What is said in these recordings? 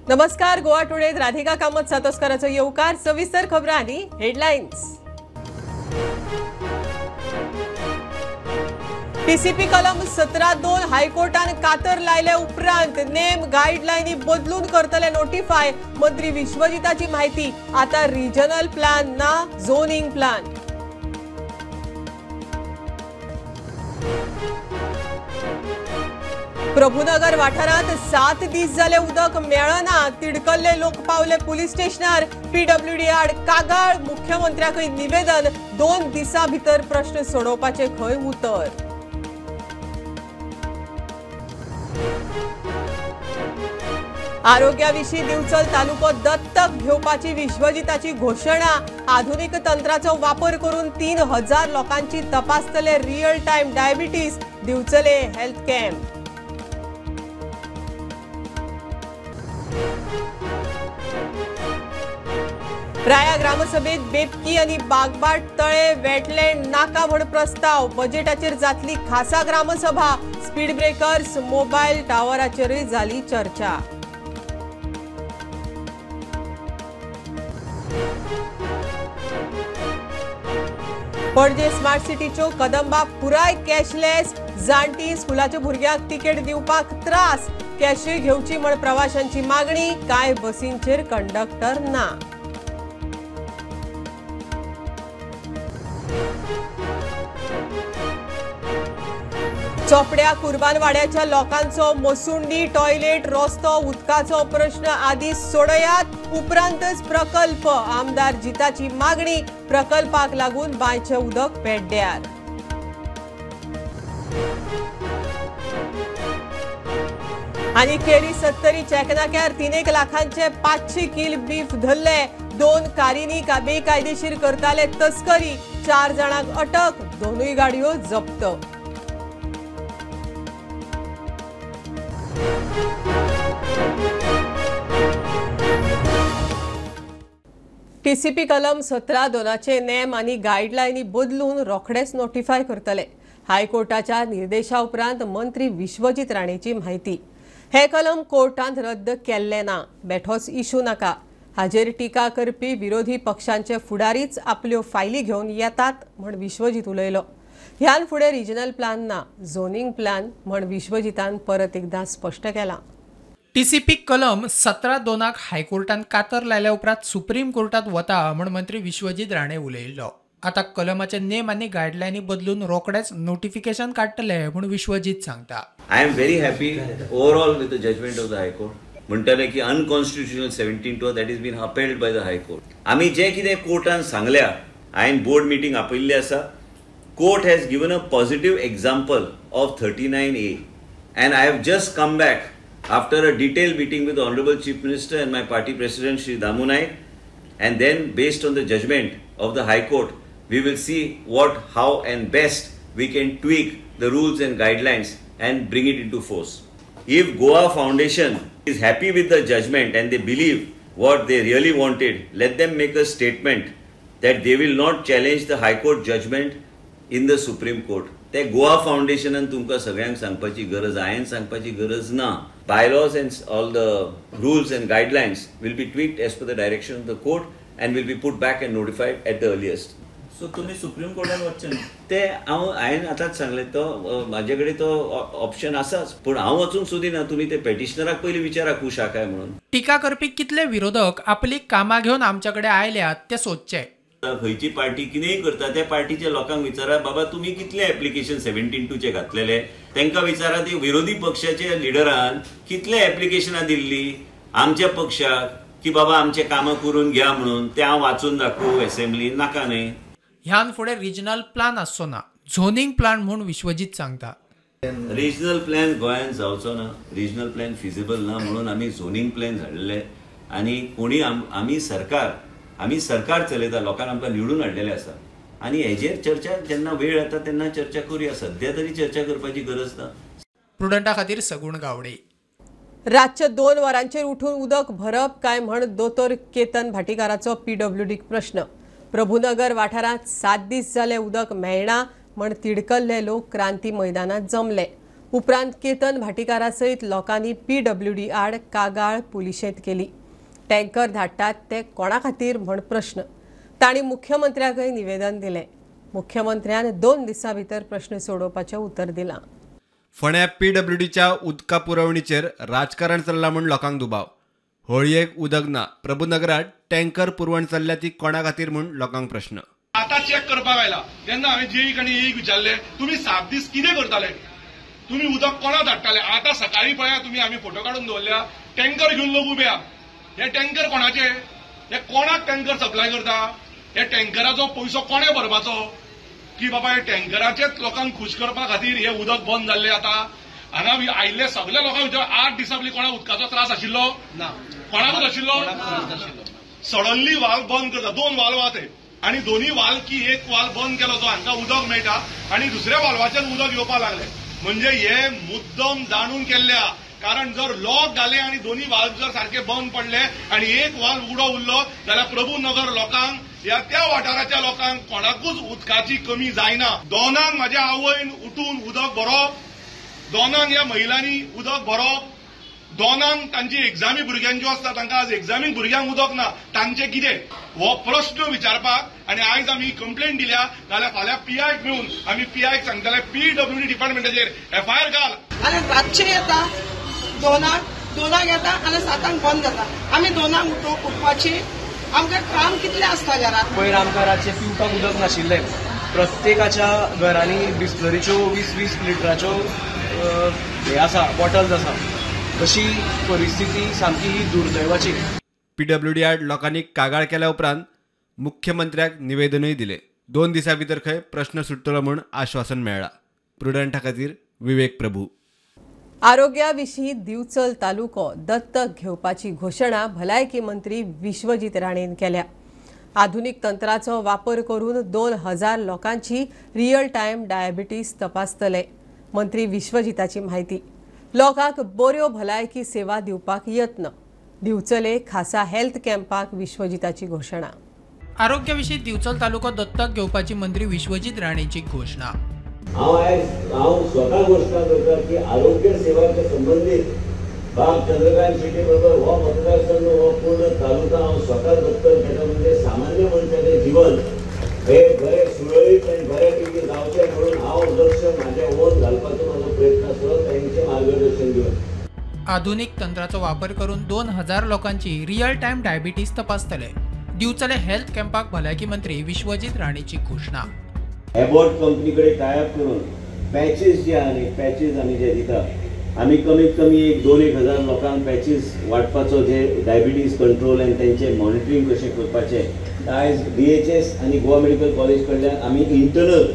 नमस्कार. गोवा टुडेत राधिका कामत सातोस्कराचो येवकार. सविस्तर खबरां आनी हेडलायन्स. टीसीपी कलम 17(2) हायकोर्टान कातर लायले उपरांत नेम गायडलायनी बदलून करतले नोटिफाय. मंत्री विश्वजिताची माहिती. आता रिजनल प्लॅन ना झोनिंग प्लॅन. प्रभुनगर वाठारांत 7 दीस जाले उदक मेळना. तिडकल्ले लोक पावले पुलीस स्टेशनार. पीडब्ल्यूडी आड कागाळ. मुख्यमंत्र्याकय निवेदन. 2 दिसां भितर प्रश्न सोडोवपाचे खंय उतर. आरोग्याविशीं दिवचल तालुको दत्तक घेवपाची विश्वजिताची घोषणा. आधुनिक तंत्राचो वापर करून 3000 लोकांची तपासतले रियल टायम डायबिटीज. दिवचले हेल्थ कॅम्प. राया ग्रामसभेत बेपकी आणि बागबाट तळे वेटलँड नाका म्हण प्रस्ताव. बजेटाचेर जातली खासा ग्रामसभा. स्पीड ब्रेकर्स मोबायल टावराचेरय जाली चर्चा. पणजे स्मार्ट सिटीच्यो कदंबा पुराय कॅशलेस. जाणटी स्कुलाच्या भुरग्यांक तिकेट दिवपाक त्रास. कॅशय घेवची म्हण प्रवाशांची मागणी. कांय बसींचेर कंडक्टर ना. चोपड्या कुर्बानवाड्याच्या लोकांचो मसुंडी टॉयलेट रस्तो उदकाचो प्रश्न आदीं सोडयात. उपरांतच प्रकल्प. आमदार जिताची मागणी. प्रकल्पाक लागून बांयचें उदक पेड्ड्यार. आनी केरी 70 चेकनाक्यार 3 लाखांचे 500 किल बीफ धरले. 2 कारिनी बेकायदेशीर करताले तस्करी. 4 जाणांक अटक. 2 गाडयो जप्त. टीसीपी कलम 17(2) नेम आनी गायडलायनी बदलून रोखडेच नोटिफाय करतले. हायकोर्टाच्या निर्देशा उपरांत मंत्री विश्वजित राणेची माहिती. हे कलम कोर्टांत रद्द केल्ले ना. बेठोच इशू नाका. हाजेर टिका करपी विरोधी पक्षांचे फुडारीच आपल्यो फायली घेवन येतात म्हण विश्वजित उलयलो. ह्यान फुडें रिजनल प्लॅन ना झोनिंग प्लॅन म्हण विश्वजितान परत एकदां स्पश्ट केलां. टीसीपी कलम 17(2) हायकोर्टान कातर लायल्या उपरांत सुप्रीम कोर्टात वता म्हण मंत्री विश्वजित राणे उलयल्लो. आता कलमाचे नेम आनी गायडलायनी बदलून रोखडेच नोटिफिकेशन काडटले म्हण विश्वजित सांगता. I am very happy overall with the judgement of the high court. म्हणटले की unconstitutional 17(2) that is been appealed by the high court. आमी जे कितें कोर्टान सांगल्या हांवें बोर्ड मिटींग आपयल्ली आसा. Court has given a positive example of 39A and I have just come back after a detailed meeting with the Honorable Chief Minister and my party President Shri Damu Naik, and then based on the judgment of the High Court, we will see what, how and best we can tweak the rules and guidelines and bring it into force. If Goa Foundation is happy with the judgment and they believe what they really wanted, let them make a statement that they will not challenge the High Court judgment in the Supreme Court. ते गोवा फाउंडेशनान तुमकां सगळ्यांक सांगपाची गरज, हांवें सांगपाची गरज ना. Bylaws and all the rules and guidelines will be tweaked as per the direction of the court and will be put back and notified at the earliest. So तुम्ही सुप्रीम कोर्टात वचचे ना? ते हांवें आतांच सांगलें तो म्हाजे कडेन तो ऑप्शन आसाच, पूण हांव वचूंक सोदिना. तुमी ते पेटिशनराक पयलीं विचारा खुशा काय म्हणून. टिका करपी कितले विरोधक आपली कामां घेवन आमचे कडेन आयल्यात ते सोदचे. खंयची पार्टी कितेंय करता त्या पार्टीच्या लोकांक विचारा, बाबा तुम्ही कितले एप्लिकेशन 17(2) घातलेले. तांकां विचारा ते विरोधी पक्षाच्या लिडरान कितले एप्लिकेशनां दिल्ली आमच्या पक्षाक की बाबा आमचे कामां करून घ्या म्हणून. ते हांव वाचून दाखवू असेंब्ली नाका न्ही. ह्यान फुडें रिजनल प्लॅन आसचो ना, झोनिंग प्लॅन म्हूण विश्वजित सांगता. रिजनल प्लॅन गोंयांत जावचो ना. रिजनल प्लॅन फिजिबल ना म्हणून आमी झोनिंग प्लॅन हाडले. आनी कोणी आमी सरकार चलयता. लोकांक आमकां निवडून हाडलेले आसा आनी हेजेर चर्चा जेन्ना वेळ येता तेन्ना चर्चा करुया. सध्या तरी चर्चा करपाची गरज ना. प्रुडंटा खातीर सगूण गावडे. रातच्या 2 वरांचेर उठून उदक भरप काय म्हण दोतोर केतन भाटीकाराचो पीडब्ल्यूडीक प्रश्न. प्रभुनगर वाठारांत 7 दीस जाले उदक मेळना म्हण तिडकल्ले लोक क्रांती मैदानात जमले. उपरांत केतन भाटीकारा सयत लोकांनी PWD आड कागाळ पुलिशेंत केली. टँकर धाडटात ते कोणा खातीर म्हण प्रश्न. तांणी मुख्यमंत्र्याकय निवेदन दिलें. मुख्यमंत्र्यान 2 दिसां भितर प्रश्न सोडोवपाचें उतर दिलां. फोंड्या PWDच्या उदका पुरवणीचेर राजकारण चल्लां म्हूण लोकांक दुबाव. होळयेक उदक ना. प्रभुनगरात टँकर पुरवण चल्ल्या ती कोणा खातीर म्हूण लोकांक प्रश्न. आता चेक करपाक आयला तेन्ना हांवें जेईक आनी एईक विचारले तुमी 7 दीस कितें करताले, तुमी उदक कोणा धाडटाले. आतां सकाळी पळया तुमी आमी फोटो काडून दवरल्या टँकर घेवन लोक उबे आहा. हे टँकर कोणाचे, हे कोणाक टँकर सप्लाय करता, हे टँकराचो पयसो कोणे भरपाचो की बाबा हे टँकराचेच लोकांक खुश करपा खातीर हे उदक बंद जाल्ले. आतां हांगा आयिल्ले सगळ्या लोकांक विचार 8 दिसां पयलीं कोणाक उदकाचो त्रास आशिल्लो ना, कोणाकूच आशिल्लो. सडनली वाल्व बंद करता. 2 वाल्व आहा ते आणि दोन्ही वाल्व की एक वाल्व बंद केलो तो हांकां उदक मेळटा आणि दुसऱ्या वाल्वाच्यान उदक येवपाक लागले. म्हणजे हे मुद्दम जाणून केल्ले आहा. कारण जर लॉक घाले आणि दोन्ही वाल्व जर सारखे बंद पडले आणि एक वाल्व उगडो उरलो जाल्यार प्रभुनगर लोकांक या त्या वाठाराच्या लोकांक कोणाकूच उदकाची कमी जायना. दोनांक म्हाज्या आवयन उठून उदक भरप, दोनांक ह्या महिलांनी उदक भरप, दोनांक तांची एग्जामी भुरग्यांच्यो आसता तांकां आज एग्जामीक भुरग्यांक उदक ना, तांचे कितें हो प्रश्न विचारपाक आणि आयज आमी कंप्लेंट दिल्या जाल्यार फाल्यां PIक मेळून आमी PIक सांगतले PWD डिपार्टमेंटाचेर FIR घाल. आणि रातचे येता दोनाक येता आणि 7 बंद जाता. आमी 2 उठपाची आमकां काम कितलें आसता घरात. पयर आमकां रातचे पिवपाक उदक नाशिल्लें. प्रत्येकाच्या घरांनी बिस्लरीच्यो 20-20 लिटराच्यो हे आसा बॉटल्स आसा. अशी परिस्थिती सामकी ही दुर्दैवाची. PWD आड लोकांनी कागाळ केल्या उपरांत मुख्यमंत्र्याक निवेदनूय दिलें. 2 दिसां भितर खंय प्रश्न सुट्टलो म्हूण आश्वासन मेळ्ळां. प्रुडंटा खातीर विवेक प्रभू. आरोग्या विशीं दिवचल तालुको दत्तक घेवपाची घोशणा भलायकी मंत्री विश्वजीत राणेन केल्या. आधुनीक तंत्राचो वापर करून 2000 लोकांची रियल टायम डायबिटीस तपासतले. मंत्री विश्वजिताची म्हायती. लोकांक बऱ्यो भलायकी सेवा दिवपाक यत्न दिवचले. खासा हेल्थ कॅम्पाक विश्वजिताची घोशणा. आरोग्याविषयी दिवचल तालुको दत्तक घेवपाची मंत्री विश्वजीत राणेची घोषणा. हांव स्वता घोषणा करता की आरोग्य सेवाच्या संबंधित बाब चंद्रकांत शेट्टी बरोबर हो मतदारसंघ हो पूर्ण तालुका हांव स्वता दत्तक घेता. म्हणजे सामान्य मनशाचें जीवन हे बरें सुरळीत आनी बऱ्यापैकी जावचें म्हणून हांव लक्ष म्हाजें ओन घालपाचो म्हाजो प्रयत्न आसलो तांचें मार्गदर्शन घेवन. आधुनिक तंत्राचो वापर करून 2000 लोकांची रियल टायम डायबिटीस तपासतले. दिवचले हेल्थ कॅम्पाक भलायकी मंत्री विश्वजीत राणेची घोषणा. एबॉट कंपनी कडेन टायअप करून पॅचेस जे आहा न्ही पॅचेस आमी जे दिता आमी कमीत कमी 2-1 हजार लोकांक पॅचेस वाटपाचो जे डायबिटीज कंट्रोल आनी तेंचें मॉनिटरींग कशें करपाचें आयज DHS आनी गोवा मेडिकल कॉलेज कडल्यान आमी इंटरनल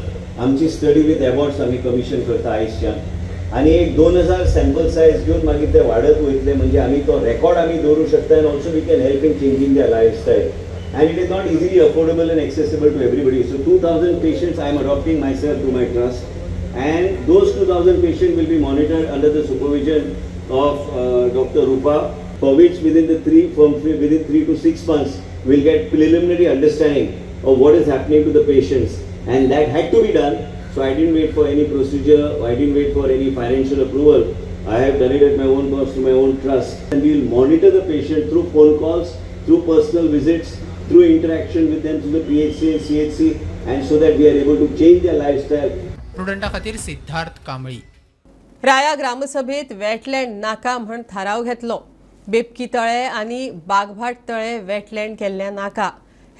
आमची स्टडी विथ एबॉट्स आमी कमिशन करता आयजच्यान आनी 2000 सॅम्पल सायज घेवन मागीर ते वाडत वयतले. म्हणजे आमी तो रेकॉर्ड आमी दवरूंक शकता आनी also we can help in changing their lifestyle. And it is not easily affordable and accessible to everybody. So 2000 patients I am adopting myself to my trust, and those 2000 patients will be monitored under the supervision of Dr. Rupa, for which within 3 to 6 months we'll get preliminary understanding of what is happening to the patients, and that had to be done. So I didn't wait for any procedure, I didn't wait for any financial approval. I have done it at my own cost, to my own trust, and we'll monitor the patient through phone calls, through personal visits, through interaction with them through the PHC and CHC, and so that we are able to change their lifestyle. प्रुडंटा खातीर सिद्धार्थ कांबळी. राया ग्रामसभेत wetland नाका म्हण थाराव घेतलो. बेपकी तळे आनी बागभाट तळे wetland केल्ल्या नाका.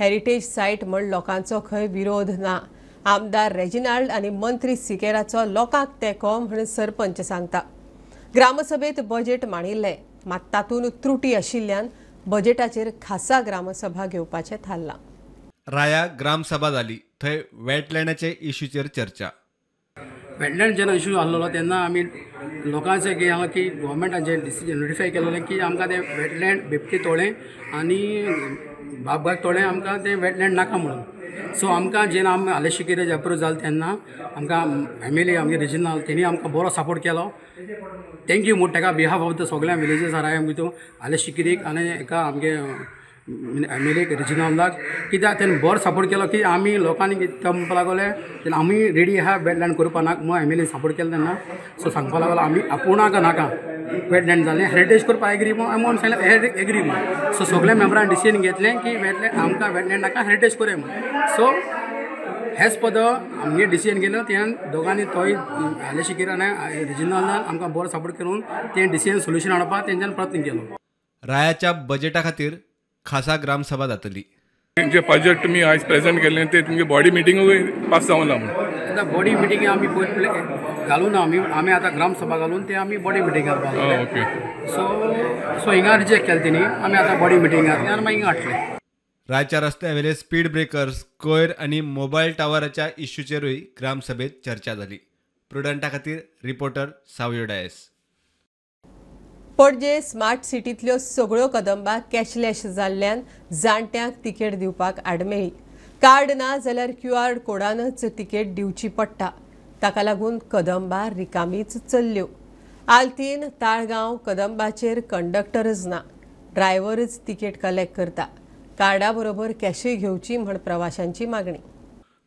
हेरिटेज सायट म्हण लोकांचो खंय विरोध ना. आमदार रेजिनाल्ड आनी मंत्री सिकेराचो लोकांक तेंको म्हण सरपंच सांगता. ग्रामसभेत बजेट मांडिल्लें, मात तातूंत त्रुटी आशिल्ल्यान बजेटाचेर खासा ग्रामसभा घेवपाचें थारलां. राया ग्रामसभा जाली. थंय वेटलँडाचे इश्यूचेर चर्चा. वेटलँड जेन्ना इश्यू आसलो तेन्ना आमी लोकांचे कितें आहा की गोवोरमेंटाचें डिसिजन नोटिफाय केलेलें की आमकां तें वेटलँड बेपके तोळें आनी बागबाग तोळें आमकां तें वेटलँड नाका म्हणून. सो आमकां जेन्ना आमी आले शिकिरे अप्रूव जालें तेन्ना आमकां MLA आमगे रिजनल तेणी आमकां बरो सपोर्ट केलो. थँक्यू म्हूण ताका बिहाफ ऑफ द सगळ्या विलेजीस आसा भितर आले शिकिरीक आनी एका आमगे MLA रिजनलाक कित्याक तेणें बरो सपोर्ट केलो की आमी लोकांनी तो म्हणपाक लागले तेन्ना आमी रेडी आहा वेटलँड करपाक मग MLA सपोर्ट केलो तेन्ना सो सांगपाक लागलो आमी आपुणाक नाका वेटलँड जालें हेरिटेज करपाक एग्री मग आमी सांगलें एग्री मग सो सगळ्या मेंबरान डिसिजन घेतलें की वेटलँड आमकां वेटलँड नाका हेरिटेज करूया मग सो हेच पद आमगे डिसिजन केलो तें दोगांनी तोय आले शिकिरान रिजनलान आमकां बरो सपोर्ट करून तें डिसिजन सोल्युशन हाडपाक तेंच्यान प्रयत्न केलो. रायाच्या बजेटा खातीर खासा ग्रामसभा जातली. जे बजेट तुम्ही आज प्रेझेंट केले ते तुमगे बॉडी मिटींग पास जावं ना म्हणून आतां बॉडी मिटींग आमी पयली घालून आमी आतां ग्रामसभा घालून ते आमी बॉडी मिटींग घालपाक ओके सो हिंगा रिजेक्ट केलें तेणी आमी आतां बॉडी मिटींग घातली आनी मागीर हिंगा हाडले. रायच्या रस्त्यावेले स्पीड ब्रेकर्स कोयर आणि मोबाईल टावराच्या इश्यूचेरूय ग्रामसभेत चर्चा झाली. प्रुडंटा खातीर रिपोर्टर सावयो डायस. पणजे स्मार्ट सिटींतल्यो सगळ्यो कदंबा कॅशलेस जाल्ल्यान जाणट्यांक तिकेट दिवपाक आडमेळी. कार्ड ना जाल्यार QR कोडानच तिकेट दिवची पडटा. ताका लागून कदंबा रिकामीच चल्ल्यो. आल्तीन ताळगांव कदंबाचेर कंडक्टरच ना, ड्रायव्हरच तिकेट कलेक्ट करता. कार्डा बरोबर कॅशय घेवची म्हण प्रवाशांची मागणी.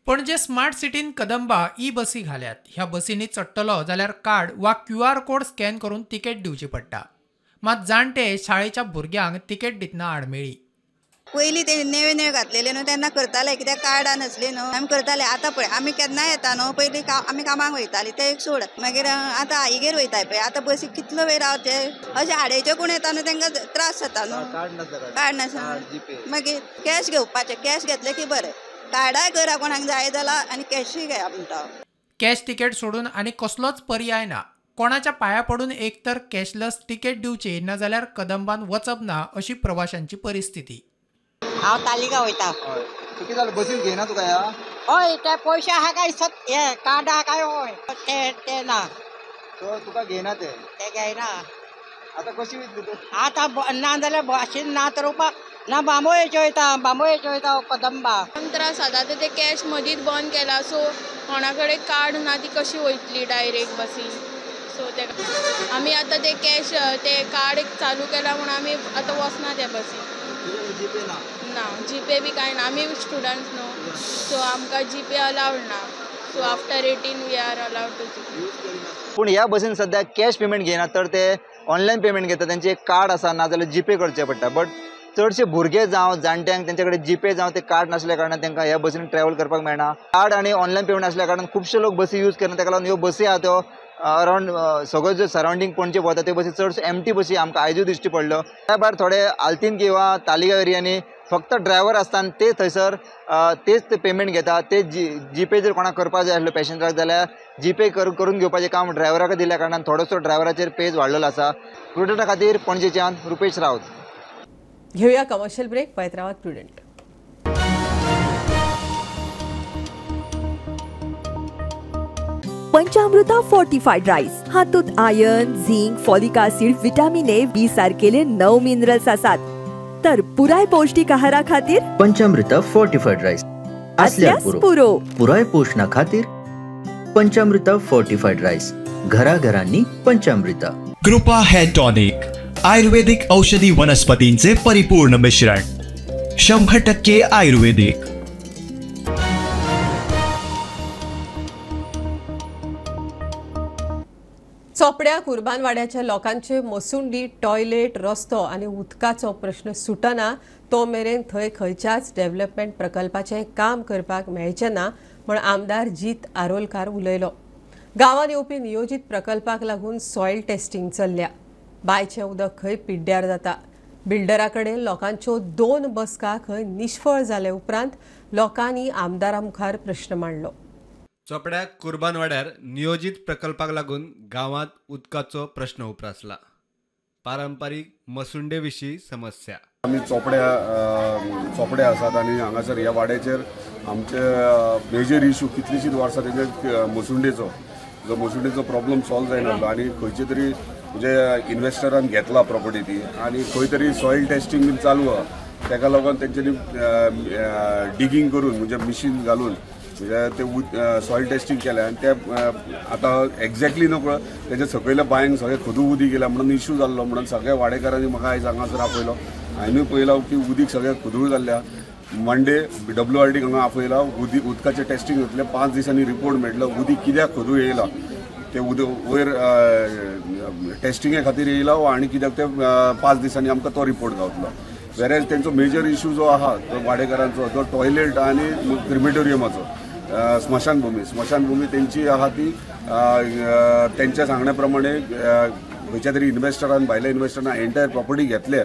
पणजे स्मार्ट सिटीन कदंबा बसी घाल्यात. ह्या बसींनी चडटलो जाल्यार कार्ड वा QR कोड स्कॅन करून तिकेट दिवची पडटा. मात जाणटे शाळेच्या भुरग्यांक तिकेट दितना आडमेळी. पयलीं ते नेवे घातलेले न्हू तेन्ना करताले कित्याक कार्डां नसली न्हू आमी करताले. आतां पळय आमी केन्ना येता न्हू पयलीं आमी कामाक वयतालीं ते एक सोड मागीर आतां आईगेर वयताय पळय आतां बसी कितलो वेळ रावचे अशें आडेचे कोण येता न्हू तांकां त्रास जाता न्हू. कार्ड नासता मागीर कॅश घेवपाचें कॅश घेतलें की बरें. कार्डाय करा कोणाक जाय जाल्यार आनी कॅशूय घेया म्हणटा. कॅश तिकेट सोडून आनी कसलोच पर्याय ना. कोणाच्या पांया पडून एक तर कॅशलेस तिकेट दिवची ना जाल्यार कदंबान वचप ना अशी प्रवाशांची परिस्थिती. हांव तालिगांव वयता. कितें जालें बसीन घेयना तुका ह्या? हय ते पयशे आहा काय हे कार्ड आहा काय हय ते ना. तो तुका घेयना ते घेयना. आतां कशी वयतली तूं? आतां ना जाल्यार बसीन ना तर ना बांबोळेचे वयता कदंबा. त्रास जाता ते कॅश मदींच बंद केला सो कोणा कडेन कार्ड ना ती कशी वयतली डायरेक्ट बसीन. सो ते आमी आतां ते कॅश ते कार्ड चालू केला म्हणून आमी आतां वचना त्या बसीन. ना जीपे बी कांय ना. आमी स्टुडंट्स न्हू सो आमकां जीपे अलावड ना. So after 18 we are allowed to GPay. पूण ह्या बसीन सद्या कॅश पेमेंट घेयना तर ते ऑनलायन पेमेंट घेता. तेंचे एक कार्ड आसा ना जाल्यार जीपे करचें पडटा. बट चडशे भुरगे जावं जाणट्यांक तेंचे कडेन जीपे जावं ते कार्ड नासल्या कारणान तांकां ह्या बसीन ट्रॅव्हल करपाक मेळना. कार्ड आनी ऑनलायन पेमेंट आसल्या कारणान खुबशे लोक बसी यूज करना. ताका लागून ह्यो बसी आहा त्यो अरावंड सगळ्यो ज्यो सरावंडींग पणजे वता त्यो बसी चडश्यो एमटी बसी आमकां आयजूय दिश्टी पडल्यो. त्या भायर थोडे आल्तीन किंवा तालिगांव एरियांनी फक्त ड्रायव्हर आसता आनी ते थंयसर तेच ते पेमेंट घेता. ते जीपे जर कोणाक करपाक जाय आसलो पॅसेंजराक जाल्यार जीपे करून घेवपाचें काम ड्रायव्हराक दिल्या कारणान थोडोसो ड्रायव्हराचेर पेज वाडलेलो आसा. प्रुडंटा खातीर पणजेच्यान रुपेश रावत. घेऊया कमर्शियल ब्रेक. पळयत रावात प्रुडंट. पंचामृता फोर्टिफाईड राईस हातूंत iron, zinc, folic acid, vitamin A, B सारकेले 9 मिनरल्स आसात. तर पुराय पौष्टिक आहारा खातीर पंचामृता फोर्टिफाईड राईस असल्यास पुरो. पुराय पोषणा खातीर पंचामृता फोर्टिफाईड राईस. घराघरांनी पंचामृता. कृपा हेअर टॉनिक आयुर्वेदिक औषधी वनस्पतींचे परिपूर्ण मिश्रण 100% आयुर्वेदिक. चोपड्या कुर्बानवाड्याच्या लोकांचे मसुंडी, टॉयलेट, रस्तो आणि उदकाचो प्रश्न सुटना तो मेरेन थंय खंयच्याच डेव्हलपमेंट प्रकल्पाचें काम करपाक मेळचें ना म्हण आमदार जीत आरोलकार उलयलो. गांवांत येवपी नियोजीत प्रकल्पाक लागून सॉयल टेस्टिंग चल्ल्या. बांयचें उदक खंय पिड्ड्यार जाता. बिल्डरा कडेन लोकांच्यो 2 बसका खंय निश्फळ जाले उपरांत लोकांनी आमदारा मुखार प्रश्न मांडलो. चोपड्या कुर्बानवाड्यार नियोजीत प्रकल्पाक लागून गांवांत उदकाचो प्रश्न उप्रासला. पारंपारीक मसुंडे विशीं समस्या. आमी चोपडे आसात आनी हांगासर ह्या वाड्याचेर आमचे मेजर इश्यू कितलीशींच वर्सां तेजे मसुंडेचो जो मसुंडेचो प्रॉब्लम सॉल्व जायनासलो आनी खंयचे तरी म्हणजे इन्वेस्टरान घेतला प्रॉपर्टी ती आनी खंय तरी सॉयल टेस्टिंग बीन चालू आहा ताका लागून तेंच्यांनी डिगींग करून म्हणजे मिशीन घालून ते सॉयल टेस्टिंग केलें आनी ते आतां एक्झॅक्टली नकळो तेजे सकयल्या बांयक सगळें खदू उदी गेल्या म्हणून इश्यू जाल्लो म्हणून सगळ्या वाडेकारांनी म्हाका आयज हांगासर आपयलो हांवें पळयलां की उदीक सगळ्याक खुदूळ जाल्ल्या मंडे WRD हांगा आपयला उदकाचें टेस्टिंग जातलें 5 दिसांनी रिपोर्ट मेळटलो उदीक कित्याक खुदूळ येयला ते वयर टेस्टिंगे खातीर येयला आनी कित्याक ते 5 दिसांनी आमकां तो रिपोर्ट गावतलो वेरेज तेंचो मेजर इश्यू जो आहा तो वाडेकारांचो तो टॉयलेट आनी क्रिमेटोरियमाचो स्मशानभूमी तेंची आहा ती तेंच्या सांगण्या प्रमाणे खंयच्या तरी इन्व्हेस्टरान भायल्या इन्व्हेस्टरान एंटायर प्रॉपर्टी घेतले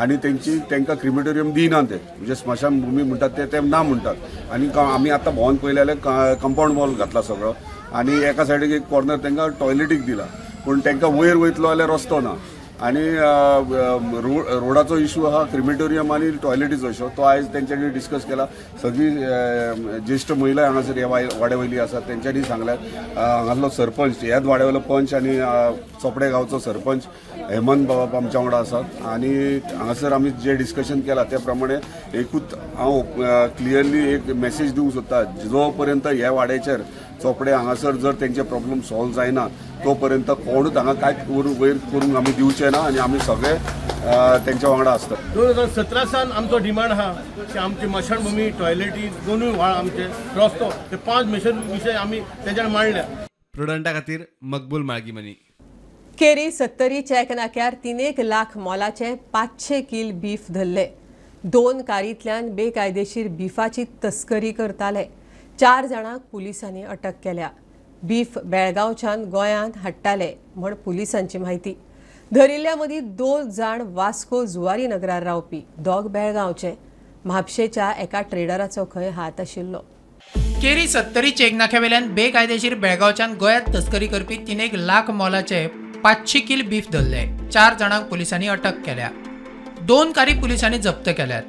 आनी तेंकां क्रिमेटोरियम दिना ते म्हणजे स्मशानभूमी म्हणटात ते ना म्हणटात आनी आमी आतां भोंवन पळयले जाल्यार कंपाऊंड वॉल घातला सगळो आनी एका सायडीक एक कॉर्नर तेंकां टॉयलेटीक दिला पूण तेंकां वयर वयतलो जाल्यार रस्तो ना आनी रोडाचो इश्यू आहा क्रिमेटोरियम आनी टॉयलेटीचो इश्यू तो आयज तेंच्यांनी डिस्कस केला सगळी ज्येश्ठ महिला हांगासर ह्या वाड्यावयली आसा तेंच्यांनी सांगल्यात हांगासलो सरपंच ह्याच वाड्यावयलो पंच आनी चोपडे गांवचो सरपंच हेमंत बाब आमच्या वांगडा आसात आनी हांगासर आमी जे डिस्कशन केला त्या प्रमाणे एकूच हांव क्लियरली एक मेसेज दिवंक सोदता जो पर्यंत ह्या वाड्याचेर चोपडे हांगासर जर तेंचे प्रॉब्लेम सॉल्व जायना तो पर्यंत कोणूच हांगा कांयच वयर करूंक आमी दिवचे ना आनी आमी सगळे तेंच्या वांगडा आसतात 2017 सावन आमचो डिमांड आहा की आमची मशानभूमी टॉयलेटी दोनूय व्हाळ आमचे रस्तो ते 5 मिशन विशय आमी तेजेर मांडल्या प्रुडंटा खातीर मकबूल माळगीमनी केरी 70 चॅक नाक्यार 3 लाख मोलाचे 500 किल बीफ धरले 2 कारींतल्यान बेकायदेशीर बिफाची तस्करी करताले 4 जाणांक पुलिसांनी अटक केल्या बीफ बेळगांवच्यान गोंयांत हाडटाले म्हण पुलिसांची माहिती धरिल्ल्या मदीं 2 जाण वास्को जुवारी नगरार रावपी दोग बेळगांवचे म्हापशेच्या एका ट्रेडराचो खंय हात आशिल्लो केरी 70 चेक नाक्यावेल्यान बेकायदेशीर बेळगांवच्यान गोंयांत तस्करी करपी 3 लाख मोलाचे 500 किल बीफ धरले 4 जाणांक पुलिसांनी अटक केल्या 2 कारी पुलिसांनी जप्त केल्यात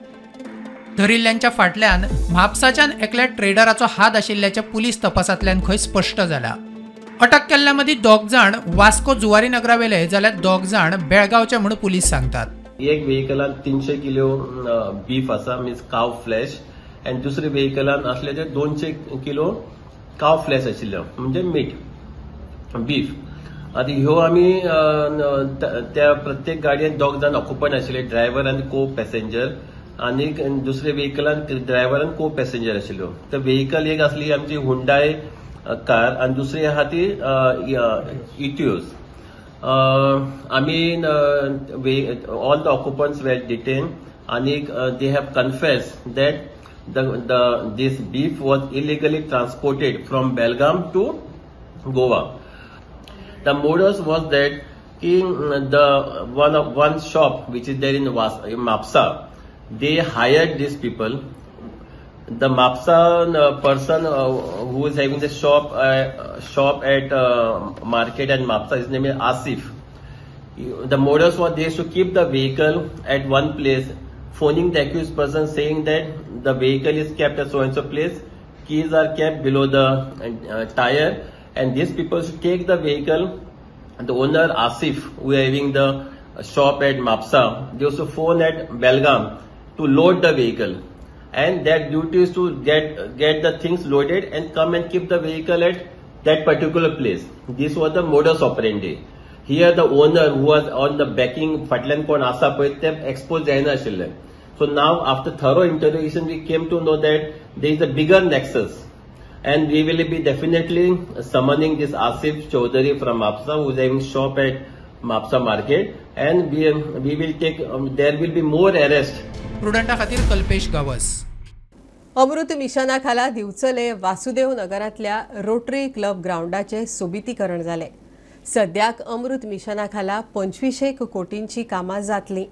धरिल्ल्यांच्या फाटल्यान म्हापसाच्यान एकल्या ट्रेडराचो हात आशिल्ल्याच्या पुलीस तपासांतल्यान खंय स्पश्ट जाला अटक केल्ल्या मदीं 2 जाण वास्को जुवारी नगरावेले जाल्यार 2 जाण बेळगांवचे म्हूण पुलीस सांगतात एक व्हेकलान 300 किलो बीफ आसा मीन्स काव फ्लॅश आनी दुसरे व्हेकलान आसले ते 200 किलो काव फ्लॅश आशिल्लो म्हणजे मीठ बीफ आतां ह्यो आमी त्या प्रत्येक गाडयेन 2 जाण ऑक्युपंट आशिल्ले ड्रायव्हर आनी को पॅसेंजर आनी दुसरे व्हेकलान ड्रायव्हर आनी को पॅसेंजर आशिल्लो तर व्हेकल एक आसली आमची हुंडाय कार आनी दुसरी आहा ती इटियोस आमी ऑल द ऑक्युपंट्स वेर डिटेन आनी they have confess that this beef was illegally transported from Belgaum to Goa. The modus was that the one shop which is there in Mapsa, they hired these people. The Mapsa person who is having the shop at market and Mapsa, his name is Asif. The modus was they used to keep the vehicle at one place, phoning the accused person saying that the vehicle is kept at so and so place, keys are kept below the tire, and these people should take the vehicle. The owner Asif, who is having the shop at Mapsa, they used to phone at Belgaum to load the vehicle, and their duty is to get the things loaded and come and keep the vehicle at that particular place. This was the modus operandi. Here the owner who was on the backing fatlan kon asa pay te exposed जायना आशिल्ले. So now after thorough interrogation we came to know that there is a bigger nexus, and we will be definitely summoning this Asif Chaudhary from Mapsa who is having shop at Mapsa market, and we will take there will be more arrest. प्रुडंटा खातीर कल्पेश गावस. अमृत मिशना खाला दिवचले Vasudev नगरातल्या rotary club ग्राउंडाचे सोबितीकरण जाले. सद्याक अमृत मिशना खाला 25 कोटींची कामां जातली.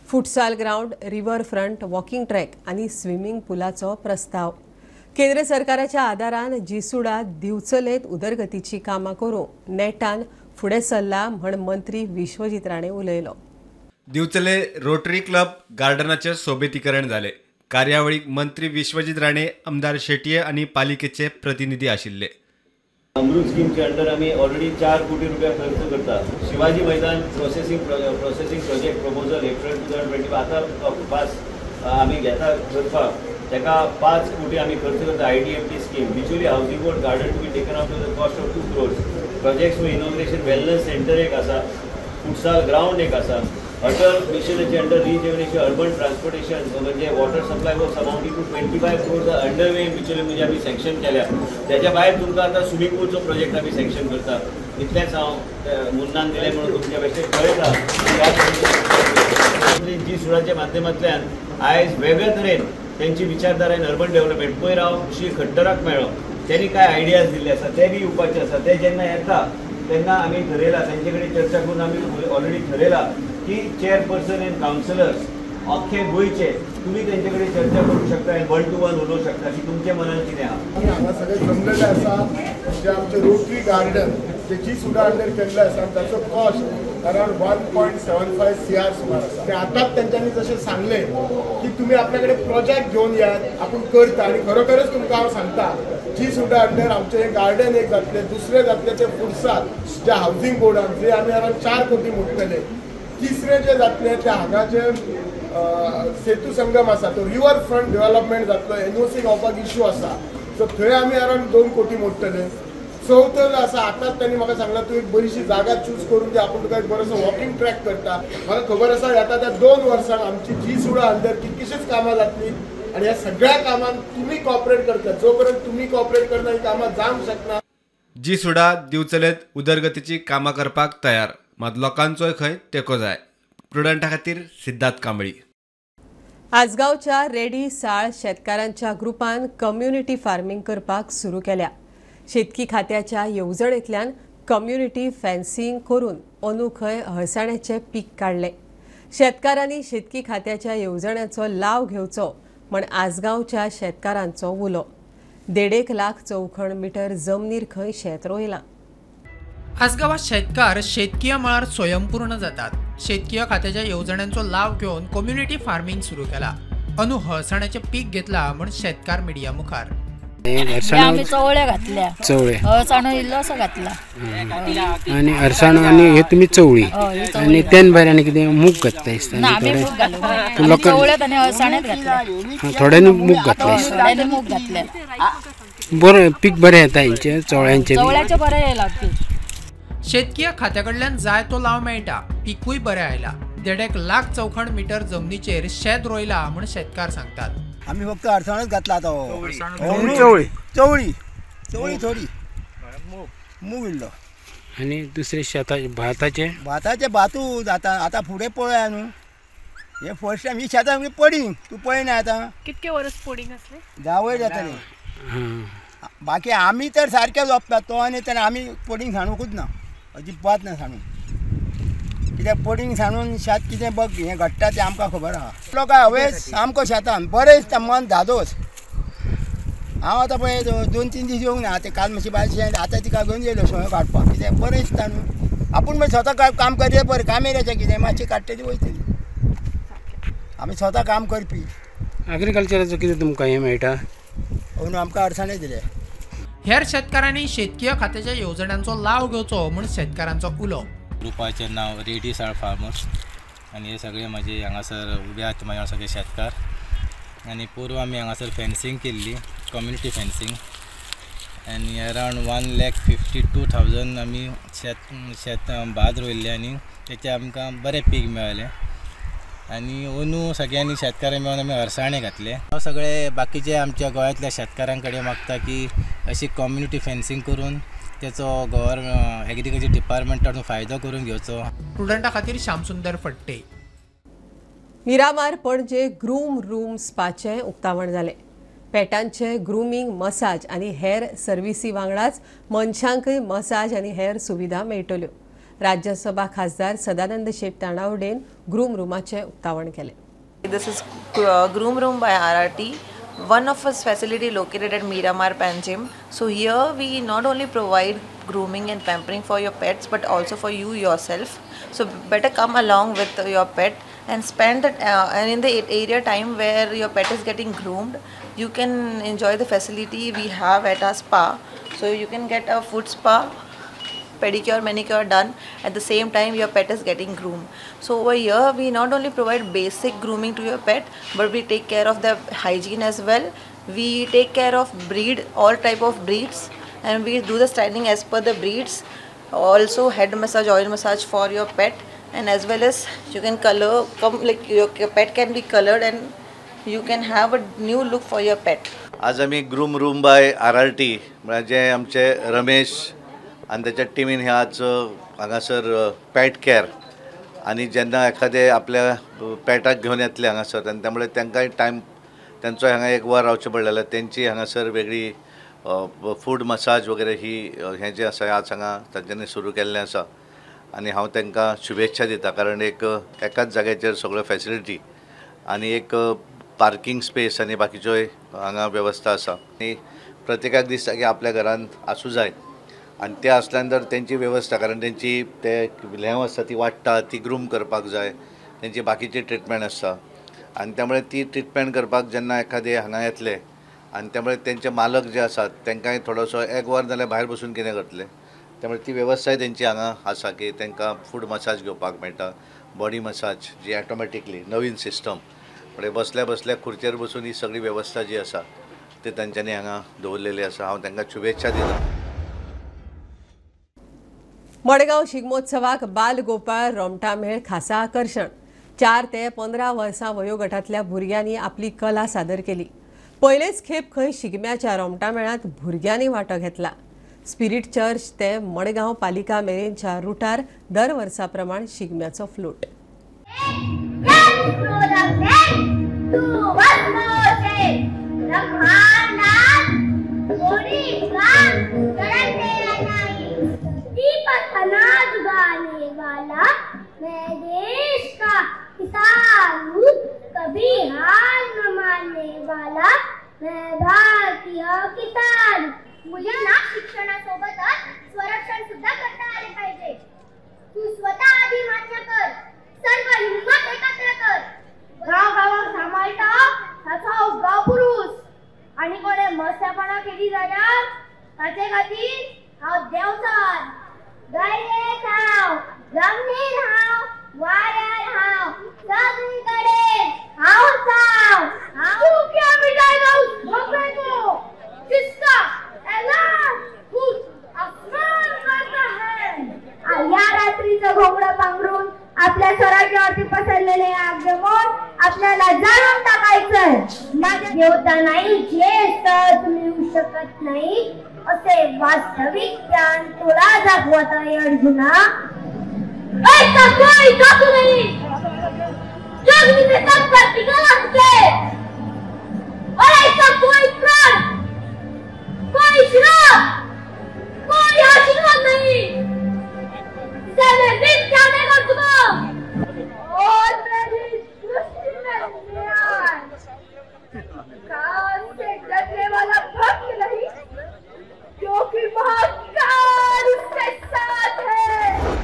Futsal ground, river front, walking track आनी swimming पुलाचो प्रस्ताव. केंद्र सरकाराच्या आदारान जिसुडा दिवचलेत उदरगतीची कामां करूंक नेटान फुडें सरला म्हण मंत्री विश्वजीत राणे उलयलो. दिवचले रोटरी क्लब गार्डनाचे सोबतीकरण जाले. कार्यावळीक मंत्री विश्वजीत राणे, आमदार शेटये आनी पालिकेचे प्रतिनिधी आशिल्ले. अमृत स्कीमच्या अंडर आम्ही ऑलरेडी 4 कोटी रुपया खर्च करता. शिवाजी मैदान प्रोसेसिंग प्रोजेक्ट प्रपोजल एप्रिल 2020 आता पास आम्ही घेता करपाक ताका 5 कोटी आम्ही खर्च करता. IDFT scheme, Bicholi housing board garden to be taken out of the cost of 2 crores. Projects inauguration wellness centre एक आसा, फुटसाल ग्राउंड एक आसा, अटल मिशनचे अंडर रिजुव्हेनेशन अर्बन ट्रान्सपोर्टेशन म्हणजे water supply works amounting to 25 crores underway Bichole म्हणजे आम्ही sanction केल्या. त्याच्या भायर तुमकां आतां स्विमींग पूलचो प्रोजेक्ट आमी सँक्शन करता. इतलेंच हांव मुन्नान दिलें म्हणून तुमच्या बेश्टें कळयता. जी सुडाच्या माध्यमांतल्यान आयज वेगळे तरेन त्यांची विचारधारा अर्बन डेव्हलपमेंट पयर हांव श्री खट्टराक मेळ्ळो. त्यांनी काय आयडियाज दिल्ले आसा ते बी येवपाचे आसा. ते जेन्ना येता तेन्ना आमी ठरयला तेंचे कडेन चर्चा करून आमी ऑलरेडी ठरयला की चेअरपर्सन एंड काउन्सिलर्स अख्खे गोंयचे तुम्ही तेंचे कडेन चर्चा करूंक शकता आनी 1 to 1 उलोवंक शकता की तुमच्या मनान कितें आहा. हांगा सगळे जमलेले आसा जे आमचे रोटरी गार्डन जे जी सुद्दां अंडर केल्ले आसा ताचो कॉस्ट अराउंड 1.75 CR सुमार आसा. आणि आतांच तेंच्यांनी जशें सांगले की तुम्ही आपल्याकडे प्रोजेक्ट घेवन यात आपण करता आणि खरोखरच तुमकां हांव सांगता जी सुद्दां अंडर आमचे गार्डन एक जातले दुसरे जातले ते फुडसात जे हावजींग बोर्डान जे आमी अराउंड 4 कोटी मोडटले. तिसरे जे जातले ते हांगाचे सेतू संगम आसा तो रिवर फ्रंट डेव्हलपमेंट जातलो. NOC गावपाक इश्यू आसा सो थंय आमी अराउंड 2 कोटी मोडटले. चौथो जो आसा आतांच त्यांनी म्हाका सांगला तूं एक बरीशी जागा चूज करून दे आपण तुका एक बरोसो वॉकिंग ट्रॅक करता. म्हाका खबर आसा येता त्या 2 वर्सांक आमची जी सुद्दां अंडर कितलीशीच कामां जातली आणि ह्या सगळ्या कामांक तुम्ही कॉपरेट करता. जोपर्यंत तुम्ही कॉपरेट करता ही कामां जावंक शकना. जी सुडा दिवचलेत उदरगतीची कामां करपाक तयार मात लोकांचोय खंय तेको जाय. प्रुडंटा खातीर सिद्धार्थ कांबळी. आसगांवच्या रेडी साळ शेतकारांच्या ग्रुपान कम्युनिटी फार्मिंग करपाक सुरू केल्या. शेतकी खात्याच्या येवजणेंतल्यान कम्युनिटी फेन्सिंग करून अंदू खंय अळसाण्याचें पीक काडलें. शेतकारांनी शेतकी खात्याच्या येवजण्यांचो लाव घेवचो म्हण आसगांवच्या शेतकारांचो उलो. 1.5 लाख चौखण मिटर जमनीर खंय शेत रोयलां. आसगांवात शेतकार शेतकीय मळार स्वयंपूर्ण जातात. शेतकीय खात्याच्या येवजण्यांचो लाव घेवन कम्युनिटी फार्मिंग सुरू केला. अंदू हळसाण्याचें पीक घेतला म्हण शेतकार मिडिया मुखार. आम्ही चवळे घातल्या चवळे अळसाणो इल्लो असो घातला आणि अळसाणो आणि हे तुम्ही चवळी आणि त्यान भायर आनी कितें मूग घातला दिसता. आम्ही मूग घालू चवळ्यात आणि अळसाण्यात घातल्या. थोड्यांनी मूग घातला. थोड्यांनी मूग घातले. बरें पीक बरें येता हेंचे चवळ्यांचे. चवळ्याचे बरें येयला पीक. शेतकीय खात्याकडल्यान जाय तो लाव मेळटा. पिकूय बरें आयला. 1.5 लाख चौखण मिटर जमनीचेर शेत रोयला म्हण शेतकार सांगतात. आम्ही फक्त अडचणच घातला आता. चवळी चवळी चवळी थोडी मूग इल्लो आणि दुसरे शेताचे भाताचे भातू जाता. आता फुडें पळया न्हू हे फर्स्ट टायम ही शेतां पडींग तूं पळयना आतां कितके वर्स पडींग असले 10 वयर जाताले. बाकी आमी तर सारके जोपतात तो आनी तर आमी पडींग सांडूंकूच ना अजिबात ना सांडूंक. कित्याक पडींग सांडून शेत कितें बघ हें घडटा तें आमकां खबर आहा. लोक हांवें सामको शेतान बरें दिसता मन धादोस. हांव आतां पळय 2-3 दीस येवंक ना. तें काल मातशी भायर शेण आतां तिका घेवन येयलो सवय काडपाक. कित्याक बरें दिसता न्हू. आपूण मागीर स्वता काम करया बरें कामेऱ्याचें कितें मातशें काडटली वयतली. आमी स्वता काम करपी. एग्रीकल्चराचो कितें तुमकां हें मेळटा. म्हणून आमकां अडचणी दिले. हेर शेतकारांनी शेतकीय खात्याच्या येवजण्यांचो लाव घेवचो म्हण शेतकारांचो उलो. ग्रुपाचें नांव रेडी साळ फार्मर्स आनी हे सगळे म्हाजे हांगासर उबे आहात म्हाजे सगळे शेतकार. आनी पूर्व आमी हांगासर फेन्सिंग केल्ली कम्युनिटी फेन्सिंग आनी अरावंड 1,52,000 आमी शेत भात रोयल्ले आनी तेचे आमकां बरें पीक मेळ्ळें. आनी अंदू सगळ्यांनी शेतकारां मेळून आमी अळसाणे घातले. हांव सगळे बाकीचे आमच्या गोंयांतल्या शेतकारां कडेन मागता की अशी कम्युनिटी फेन्सिंग करून त्याचो एग्रीकल्चर डिपार्टमेंटान फायदो करून घेवचो. प्रुडंटा खातीर श्यामसुंदर फडटे. मिरामार पणजे ग्रूम रूम स्पाचें उक्तावण जालें. पेटांचे ग्रुमींग मसाज आनी हेर सर्विसी वांगडाच मनशांकय मसाज आनी हेर सुविधा मेळटल्यो. राज्यसभा खासदार सदानंद शेट ताणावडेन ग्रूम रूमाचें उक्तावण केलें. This is Groom Room by RRT, one of its facility located at Miramar, Panjim. So here we not only provide grooming and pampering for your pets, but also for you yourself. So better come along with your pet and spend it and in the area time where your pet is getting groomed. You can enjoy the facility we have at our spa. So you can get a foot spa, pedicure, manicure done at the same time your pet is getting groomed. So over here we not only provide basic grooming to your pet, but we take care of the hygiene as well. We take care of breed, all type of breeds, and we do the styling as per the breeds. Also head massage, oil massage for your pet, and as well as you can your pet can be colored and you can have a new look for your pet. आज आम्ही groom room bye RRT म्हणजे आमचे रमेश आणि त्याच्या टिमीन हे आज हांगासर पॅट केअर आणि जेन्ना एखादे आपल्या पॅटाक घेवन येतले हांगासर आनी त्यामुळे तांकांय टायम त्यांचो हांगा एक वर रावचें पडलेलें त्यांची हांगासर वेगळी फूड मसाज वगैरे ही हें जें आसा आज हांगा तांच्यांनी सुरू केल्लें आसा आनी हांव तांकां शुभेच्छा दिता कारण एकाच जाग्याचेर सगळ्यो फॅसिलिटी आनी एक पार्किंग स्पेस आनी बाकीच्योय हांगा वेवस्था आसा आनी प्रत्येकाक दिसता की आपल्या घरांत आसूं जाय आनी ते आसल्या नंतर तेंची वेवस्था कारण तेंची ते ल्हेंव आसता ती वाडटा ती ग्रूम करपाक जाय तेंची बाकीची ट्रिटमेंट आसता आनी त्यामुळे ती ट्रिटमेंट करपाक जेन्ना एखादे हांगा येतले आनी त्यामुळे तेंचे मालक जे आसात तांकांय थोडोसो एक वर नाल्यार भायर बसून कितें करतले त्यामुळे ती वेवस्थाय तेंची हांगा आसा की तांकां फूड मसाज घेवपाक मेळटा बॉडी मसाज जी ऑटोमॅटिकली नवीन सिस्टम म्हणजे बसल्या बसल्या खुर्चेर बसून ही सगळी वेवस्था जी आसा ती तांच्यांनी हांगा दवरलेली आसा हांव तांकां शुभेच्छा दिता. मडगांव शिगमोत्सवाक बाल गोपाळ रोमटा मेळ खासा आकर्षण 4 ते 15 वर्सां वयोगटांतल्या भुरग्यांनी आपली कला सादर केली. पयलेच खेप खंय शिगम्याच्या रोमटा मेळांत भुरग्यांनी वांटो घेतला. स्पिरीट चर्च ते मडगांव पालिका मेरेनच्या रुटार दर वर्सा प्रमाण शिगम्याचो फ्लोट. कभी हार न मानने वाला मैं भारतीय किसान. मुलींना शिक्षणासोबतच स्वरक्षण सुद्धा करता आले पाहिजे. तू स्वतः आधी मान्य कर, सर्व हिंमत एकत्र कर. गावागावात सांभाळता त्याचा गाव पुरुष आणि कोणे मस्त्यापणा केली जाणार त्याचे खातीर हांव देवचार. गायेक हांव, जमनीर हांव, वाऱ्यार हांव, सगळीकडे हांव हांव. तू क्या मिटाय गाऊ भोगो किसका ऐलान खुद आसमान करता है. या रात्रीचं घोंगडं पांघरून आपल्या स्वराज्यावरती पसरलेले आगमन आपल्याला जाणून टाकायचंय. माझ्या देवता नाही जे सहज मिळू शकत नाही असे वास्तविक ज्ञान तुला दाखवत आहे अर्जुना. ऐसा कोई काकू नहीं जग में तक पर टिकला है और ऐसा कोई प्राण, कोई श्राप, कोई आशीर्वाद नहीं जिसे मैं मिट जाने का तुम्हें और मेरी सृष्टि में न्याय. कान से डरने वाला भक्त नहीं क्योंकि महाकाल उसके साथ है.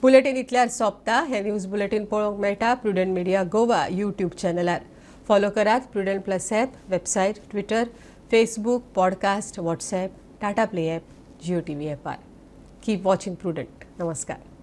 बुलेटिन इतल्यार सोंपता. हे न्यूज बुलेटिन पळोवंक मेळटा प्रुडंट मिडिया गोवा यूट्यूब चॅनलार. फॉलो करात Prudent plus app, website, Twitter, Facebook, podcast, WhatsApp, Tata play app, Jio TV ॲपार. Keep watching Prudent. नमस्कार.